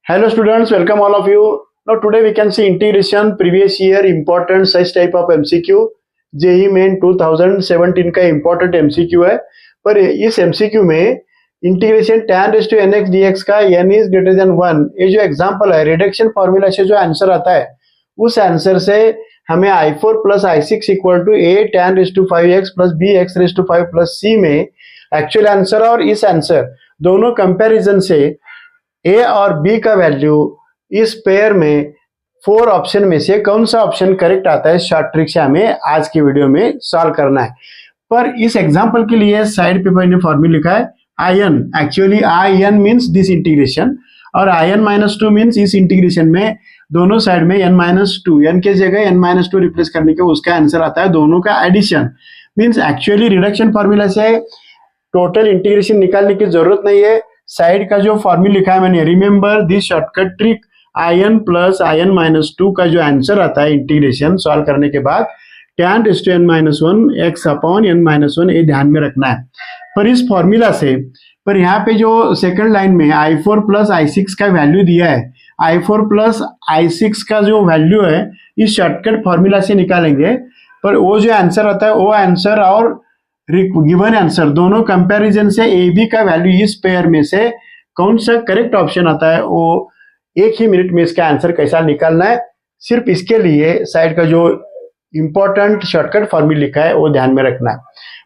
Hello students, welcome all of you. Now today we can see integration, previous year important such type of MCQ. JEE Main 2017 का important MCQ है, पर इस MCQ में integration tan raise to nx dx का n is greater than 1 ये जो example है reduction formula से जो आंसर आता है उस आंसर से हमें i4 plus i6 equal to a tan raise to 5x plus b x raise to 5 plus c में एक्चुअल आंसर और इस आंसर दोनों कंपैरिजन से ए और बी का वैल्यू इस पेयर में 4 ऑप्शन में से कौन सा ऑप्शन करेक्ट आता है शॉर्ट ट्रिक से हमें आज की वीडियो में सॉल्व करना है। पर इस एग्जांपल के लिए साइड पे मैंने फॉर्मूला लिखा है आई.n. एक्चुअली आई.n मींस दिस इंटीग्रेशन और i(-2) मींस इस इंटीग्रेशन में दोनों साइड में n-2 n के जगह n-2 रिप्लेस करने के उसका आंसर आता है दोनों का addition. Means actually reduction formula से टोटल इंटीग्रेशन निकालने की जरूरत नहीं है। साइड का जो फॉर्मूला लिखा है मैंने remember this shortcut trick i(n plus i(-2) का जो आंसर आता है इंटीग्रेशन सॉल्व करने के बाद tan raise to n-1 x upon n-1 ये ध्यान में रखना है। पर इस फॉर्मूला से पर यहाँ पे जो सेकंड लाइन में i4 प्लस i6 का वैल्यू दिया है i4 प्लस i6 का जो वैल्यू है इस शॉर्टकट फॉर्मूला से निकालेंगे। पर वो जो आंसर आता है वो आंसर और गिवन आंसर दोनों कंपैरिजन से ए बी का वैल्यू इस पेयर में से कौन सा करेक्ट ऑप्शन आता है वो एक ही मिनट में इसका आंसर कैसा निकालना है सिर्फ इसके लिए साइड का जो इंपॉर्टेंट शॉर्टकट फॉर्मूला लिखा है वो ध्यान में रखना है।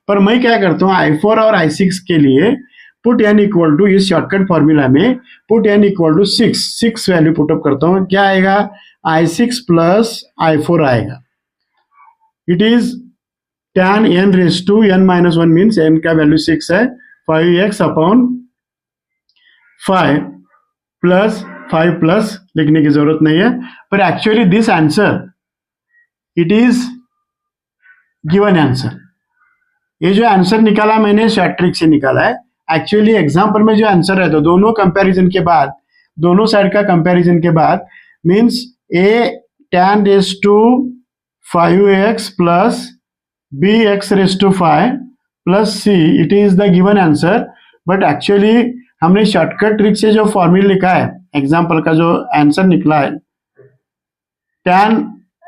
पर मैं क्या करता हूँ i4 और i6 के लिए पुट n इक्वल टू इस शॉर्टकट फॉर्मूला में put n equal to 6 value put up करता हूँ। क्या आएगा i6 प्लस i4 आएगा। It is tan n raise to n-1 means n का वैल्यू 6 है 5x अपॉन 5 प्लस 5 प्लस लिखने की जरूरत नहीं है। पर actually this answer it is given answer. ये जो आंसर निकाला मैंने शॉर्ट ट्रिक से निकाला है। एक्चुअली एग्जांपल में जो आंसर है तो दोनों कंपैरिजन के बाद दोनों साइड का कंपैरिजन के बाद means a tan raise to 5x plus bx raise to 5 plus c it is the given answer. But actually हमने शॉर्टकट ट्रिक से जो फॉर्मूला लिखा है एग्जांपल का जो आंसर निकला है tan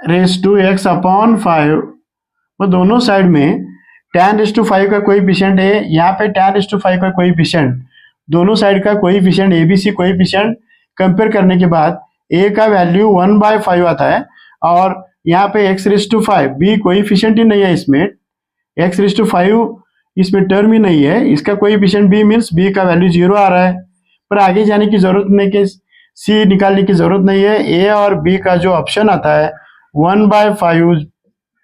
raise to x upon 5 वो दोनों साइड में tan रेज़ टू 5 का कोएफिशिएंट है यहाँ पे tan रेज़ टू 5 का कोएफिशिएंट दोनों साइड का कोएफिशिएंट ABC कोएफिशिएंट कंपेयर करने के बाद a का वैल्यू 1/5 आता है और यहाँ पे x raise to 5 b coefficient ही नहीं है इसमें x रेज़ टू 5 इसमें टर्म ही नहीं है इसका कोएफिशिएंट b मींस b का वैल्यू 0 आ रहा है। पर आगे जाने की जरूरत नहीं कि c निकालने की जरूरत नहीं है। a और b का जो ऑप्शन आता है 1/5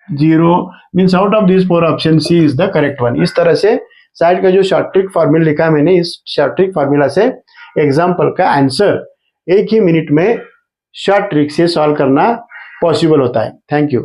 0 means out of this 4 option c is the correct one. इस तरह से साइड का जो शॉर्ट ट्रिक फॉर्मूला लिखा है मैंने इस शॉर्ट ट्रिक फॉर्मूला से एग्जांपल का आंसर एक ही मिनट में शॉर्ट ट्रिक से सॉल्व करना पॉसिबल होता है। Thank you.